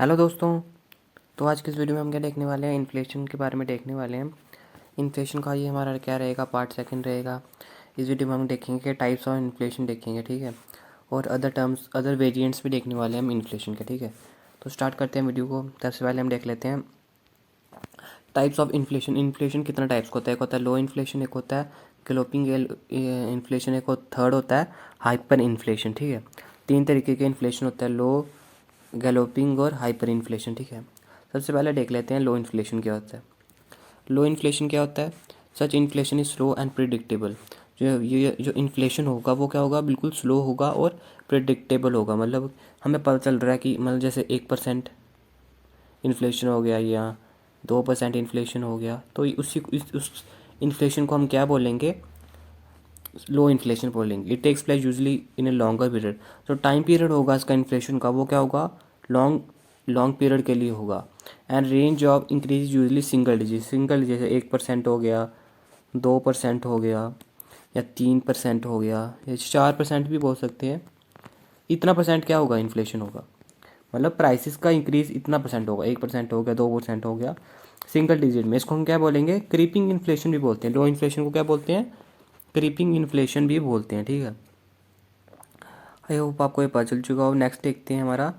Hello दोस्तों। तो आज के इस वीडियो में हम क्या देखने वाले हैं, इन्फ्लेशन के बारे में देखने वाले हैं। इन्फ्लेशन का ये हमारा क्या रहेगा, पार्ट सेकंड रहेगा। इस वीडियो में हम देखेंगे टाइप्स ऑफ इन्फ्लेशन देखेंगे, ठीक है। और अदर टर्म्स, अदर वेरिएंट्स भी देखने वाले हैं हम इन्फ्लेशन के, ठीक है। तो स्टार्ट करते हैं वीडियो को। सबसे पहले हम देख लेते हैं टाइप्स ऑफ इन्फ्लेशन। इन्फ्लेशन कितना टाइप्स का होता है? एक होता है लो इन्फ्लेशन, एक होता है गैलोपिंग इन्फ्लेशन, एक थर्ड होता है हाइपर इन्फ्लेशन, ठीक है। तीन तरीके के इन्फ्लेशन होता है, लो, गैलोपिंग और हाइपर इन्फ्लेशन, ठीक है। सबसे पहले देख लेते हैं लो इन्फ्लेशन क्या होता है। लो इन्फ्लेशन क्या होता है? Such inflation is slow and predictable. जो इन्फ्लेशन होगा वो क्या होगा, बिल्कुल स्लो होगा और प्रिडिक्टेबल होगा। मतलब हमें पता चल रहा है कि मतलब जैसे 1% इन्फ्लेशन हो गया या 2% इन्फ्लेशन हो गया, तो उस इन्फ्लेशन को हम क्या बोलेंगे, लो इन्फ्लेशन बोलेंगे। It takes place usually in a longer period. जो टाइम पीरियड होगा इसका इन्फ्लेशन का वो क्या होगा, लॉन्ग लॉन्ग पीरियड के लिए होगा। And range of increase usually single digit, जैसे 1% हो गया, 2% हो गया, या 3% हो गया, या 4% भी बोल सकते हैं। इतना परसेंट क्या होगा, इन्फ्लेशन होगा। मतलब प्राइसेस का इंक्रीज इतना परसेंट होगा, 1% हो गया, 2% हो गया, सिंगल डिजिट में। इसको हम क्या बोलेंगे, क्रीपिंग इन्फ्लेशन भी बोलते हैं। लो इन्फ्लेशन को क्या बोलते हैं, क्रीपिंग इन्फ्लेशन भी बोलते हैं, ठीक है। आई होप आपको ये पता चल चुका हो। नेक्स्ट देखते हैं हमारा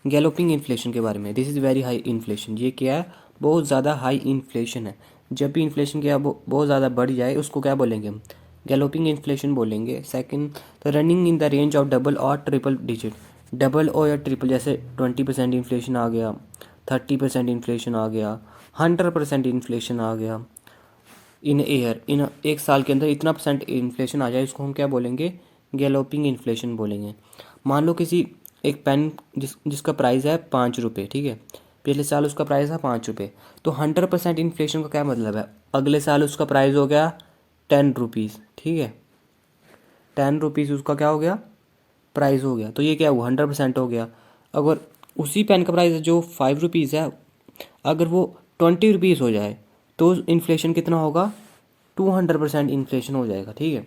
गैलोपिंग इन्फ्लेशन के बारे में। This is very high inflation. ये क्या है, बहुत ज़्यादा हाई इन्फ्लेशन है। जब भी इन्फ्लेशन क्या बहुत ज़्यादा बढ़ जाए उसको क्या बोलेंगे हम, गैलोपिंग इन्फ्लेशन बोलेंगे। Second, running in the range of double और ट्रिपल डिजिट। डबल और या ट्रिपल, जैसे 20% इन्फ्लेशन आ गया, 30% इन्फ्लेशन आ गया, 100% इन्फ्लेशन आ गया। इन ईयर, इन एक साल के अंदर इतना परसेंट इन्फ्लेशन आ जाए, इसको हम क्या बोलेंगे, गैलोपिंग इन्फ्लेशन बोलेंगे। मान लो किसी एक पेन जिसका प्राइस है 5 रुपये, ठीक है। पिछले साल उसका प्राइस था 5 रुपये, तो 100% इन्फ्लेशन का क्या मतलब है, अगले साल उसका प्राइस हो गया 10 रुपीज़, ठीक है। 10 रुपीज़ उसका क्या हो गया, प्राइस हो गया। तो ये क्या हुआ, 100% हो गया। अगर उसी पेन का प्राइस जो 5 रुपीज़ है, अगर वो 20 रुपीज़ हो जाए तो इन्फ्लेशन कितना होगा, 200% इन्फ्लेशन हो जाएगा, ठीक है।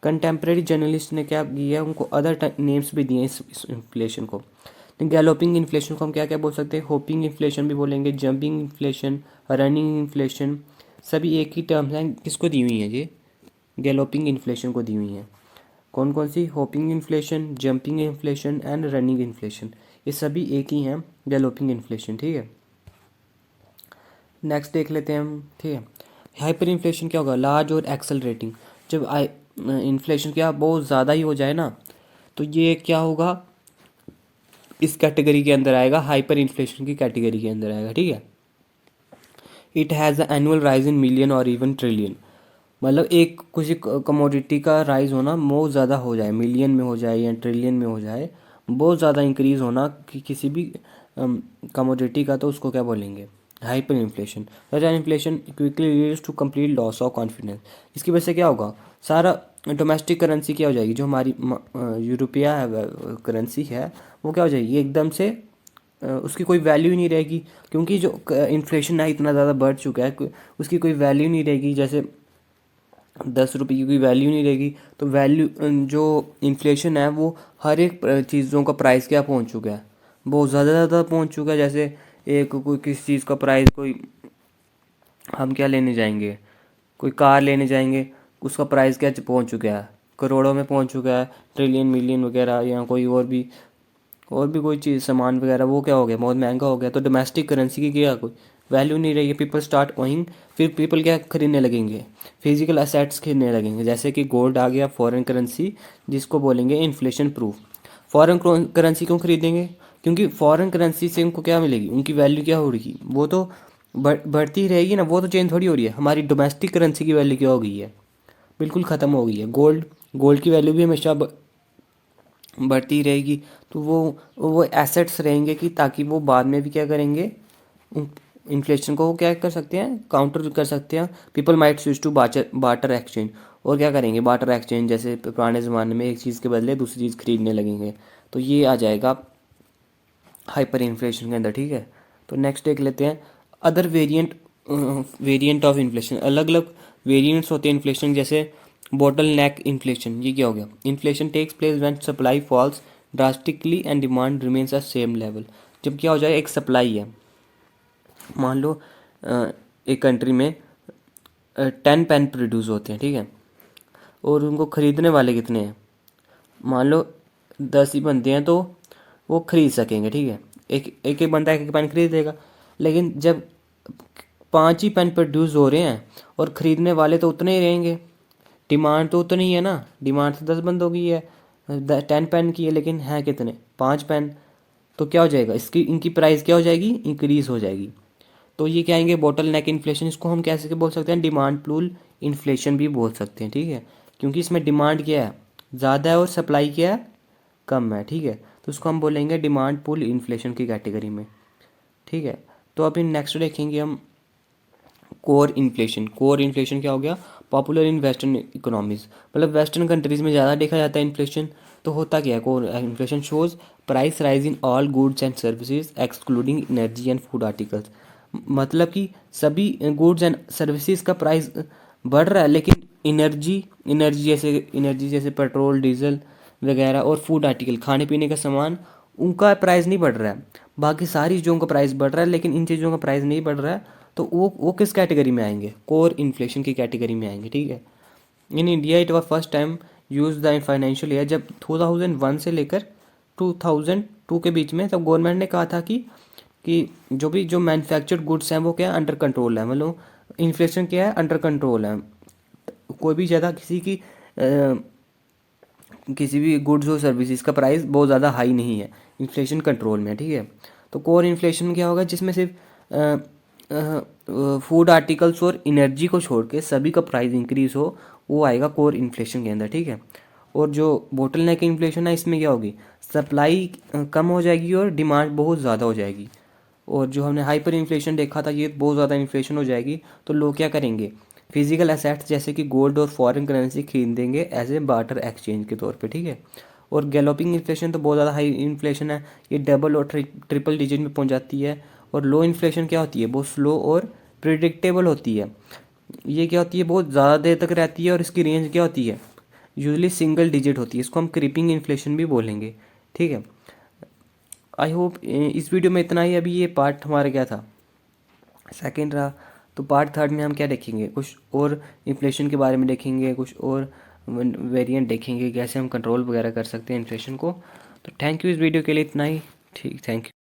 कंटेम्प्रेरी जर्नलिस्ट ने क्या किया है, उनको अदर नेम्स भी दिए इस इन्फ्लेशन को। गैलोपिंग इन्फ्लेशन को हम क्या क्या बोल सकते हैं, होपिंग इन्फ्लेशन भी बोलेंगे, जंपिंग इन्फ्लेशन, रनिंग इन्फ्लेशन, सभी एक ही टर्म्स हैं। किसको दी हुई हैं ये, गैलोपिंग इन्फ्लेशन को दी हुई हैं। कौन कौन सी, hopping inflation, jumping inflation and running inflation, ये सभी एक ही हैं, गैलोपिंग इन्फ्लेशन, ठीक है। नेक्स्ट देख लेते हैं हम, ठीक है। हाइपर इन्फ्लेशन क्या होगा, लार्ज और एक्सेलरेटिंग। जब इन्फ्लेशन क्या बहुत ज़्यादा ही हो जाए ना, तो ये क्या होगा, इस कैटेगरी के अंदर आएगा, हाइपर इन्फ्लेशन की कैटेगरी के अंदर आएगा, ठीक है। It has annual rise in million और इवन ट्रिलियन। मतलब एक किसी कमोडिटी का राइज होना बहुत ज़्यादा हो जाए, मिलियन में हो जाए या ट्रिलियन में हो जाए, बहुत ज़्यादा इंक्रीज़ होना कि किसी भी कमोडिटी का, तो उसको क्या बोलेंगे, हाइपर इन्फ्लेशन। रजा inflation quickly leads to complete loss of confidence. इसकी वजह से क्या होगा, सारा डोमेस्टिक करेंसी क्या हो जाएगी, जो हमारी यूरोपिया करेंसी है वो क्या हो जाएगी, एकदम से उसकी कोई वैल्यू ही नहीं रहेगी। क्योंकि जो इन्फ्लेशन है इतना ज़्यादा बढ़ चुका है, उसकी कोई वैल्यू नहीं रहेगी। जैसे 10 रुपये की कोई वैल्यू नहीं रहेगी, तो वैल्यू जो इन्फ्लेशन है वो हर एक चीज़ों का प्राइस क्या पहुंच चुका है, बहुत ज़्यादा पहुंच चुका है। जैसे एक कोई किसी चीज़ का प्राइस, कोई हम क्या लेने जाएंगे, कोई कार लेने जाएंगे, उसका प्राइस क्या पहुंच चुका है, करोड़ों में पहुंच चुका है, ट्रिलियन मिलियन वगैरह, या कोई और भी कोई चीज़ सामान वगैरह, वो क्या हो गया, बहुत महंगा हो गया। तो डोमेस्टिक करेंसी की क्या कोई वैल्यू नहीं रहेगी। पीपल स्टार्ट ओइंग, फिर पीपल क्या खरीदने लगेंगे, फिजिकल असेट्स खरीदने लगेंगे। जैसे कि गोल्ड आ गया, फॉरेन करेंसी, जिसको बोलेंगे इन्फ्लेशन प्रूफ। फॉरेन करेंसी क्यों खरीदेंगे, क्योंकि फॉरेन करेंसी से उनको क्या मिलेगी, उनकी वैल्यू क्या हो रही, वो तो बढ़ती ही रहेगी ना, वो तो चेंज थोड़ी हो रही है। हमारी डोमेस्टिक करेंसी की वैल्यू क्या हो गई है, बिल्कुल ख़त्म हो गई है। गोल्ड गोल्ड की वैल्यू भी हमेशा बढ़ती ही रहेगी। तो वो एसेट्स रहेंगे कि ताकि वो बाद में भी क्या करेंगे, इन्फ्लेशन को वो क्या कर सकते हैं, काउंटर कर सकते हैं। People might switch to barter exchange, और क्या करेंगे, बाटर एक्सचेंज, जैसे पुराने ज़माने में एक चीज़ के बदले दूसरी चीज़ खरीदने लगेंगे। तो ये आ जाएगा हाइपर इन्फ्लेशन के अंदर, ठीक है। तो नेक्स्ट देख लेते हैं अदर वेरिएंट ऑफ इन्फ्लेशन। अलग अलग वेरिएंट्स होते हैं इन्फ्लेशन, जैसे बॉटल नेक इन्फ्लेशन। ये क्या हो गया, inflation takes place when supply falls drastically and demand remains at same level. जब क्या हो जाएगा, एक सप्लाई है, मान लो एक कंट्री में 10 पेन प्रोड्यूस होते हैं, ठीक है, और उनको ख़रीदने वाले कितने हैं, मान लो 10 ही बंदे हैं, तो वो खरीद सकेंगे, ठीक है, एक एक एक बंदा एक एक पेन खरीदेगा। लेकिन जब 5 ही पेन प्रोड्यूस हो रहे हैं और ख़रीदने वाले तो उतने ही रहेंगे, डिमांड तो उतनी ही है ना, डिमांड तो 10 बंदों की है, 10 पेन की है, लेकिन हैं कितने, 5 पेन। तो क्या हो जाएगा, इसकी इनकी प्राइस क्या हो जाएगी, इंक्रीज़ हो जाएगी। तो ये क्या आएंगे, बोटल नेक इन्फ्लेशन। इसको हम कैसे बोल सकते हैं, डिमांड पुल इन्फ्लेशन भी बोल सकते हैं, ठीक है, क्योंकि इसमें डिमांड क्या है, ज़्यादा है, और सप्लाई क्या है, कम है, ठीक है। तो उसको हम बोलेंगे डिमांड पुल इन्फ्लेशन की कैटेगरी में, ठीक है। तो अभी नेक्स्ट देखेंगे हम कोर इन्फ्लेशन। कोर इन्फ्लेशन क्या हो गया, पॉपुलर इन वेस्टर्न इकोनॉमीज, मतलब वेस्टर्न कंट्रीज़ में ज़्यादा देखा जाता है इन्फ्लेशन। तो होता क्या है, core inflation shows price rise in all goods and services excluding energy and food articles. मतलब कि सभी गुड्स एंड सर्विसेज का प्राइस बढ़ रहा है, लेकिन एनर्जी जैसे पेट्रोल डीजल वगैरह और फूड आर्टिकल खाने पीने का सामान, उनका प्राइस नहीं बढ़ रहा है। बाकी सारी चीज़ों का प्राइस बढ़ रहा है, लेकिन इन चीज़ों का प्राइस नहीं बढ़ रहा है। तो वो किस कैटेगरी में आएंगे, कोर इन्फ्लेशन की कैटेगरी में आएंगे, ठीक है। In India it was first time use the financial year, जब 2001 से लेकर 2002 के बीच में, तब गवर्नमेंट ने कहा था कि जो मैन्युफैक्चर्ड गुड्स हैं वो क्या है, अंडर कंट्रोल है, मतलब इन्फ्लेशन क्या है, अंडर कंट्रोल है। कोई भी ज़्यादा किसी भी गुड्स और सर्विसेज का प्राइस बहुत ज़्यादा हाई नहीं है, इन्फ्लेशन कंट्रोल में है, ठीक है। तो कोर इन्फ्लेशन क्या होगा, जिसमें सिर्फ फूड आर्टिकल्स और एनर्जी को छोड़ के सभी का प्राइस इंक्रीज हो, वो आएगा कोर इन्फ्लेशन के अंदर, ठीक है। और जो बोटल नेक इन्फ्लेशन है, इसमें क्या होगी, सप्लाई कम हो जाएगी और डिमांड बहुत ज़्यादा हो जाएगी। और जो हमने हाइपर इन्फ्लेशन देखा था, ये बहुत ज़्यादा इन्फ्लेशन हो जाएगी, तो लोग क्या करेंगे, फिजिकल एसेट्स जैसे कि गोल्ड और फॉरेन करेंसी खरीदेंगे एज ए बार्टर एक्सचेंज के तौर पे, ठीक है। और गैलोपिंग इन्फ्लेशन तो बहुत ज़्यादा हाई इन्फ्लेशन है, ये डबल और ट्रिपल डिजिट में पहुंच जाती है। और लो इन्फ्लेशन क्या होती है, बहुत स्लो और प्रिडिक्टेबल होती है। ये क्या होती है, बहुत ज़्यादा देर तक रहती है, और इसकी रेंज क्या होती है, यूजली सिंगल डिजिट होती है। इसको हम क्रीपिंग इन्फ्लेशन भी बोलेंगे, ठीक है। आई होप इस वीडियो में इतना ही। अभी ये पार्ट हमारा क्या था, सेकंड रहा। तो पार्ट थर्ड में हम क्या देखेंगे, कुछ और इन्फ्लेशन के बारे में देखेंगे, कुछ और वेरिएंट देखेंगे, कैसे हम कंट्रोल वगैरह कर सकते हैं इन्फ्लेशन को। तो थैंक यू, इस वीडियो के लिए इतना ही, ठीक, थैंक यू।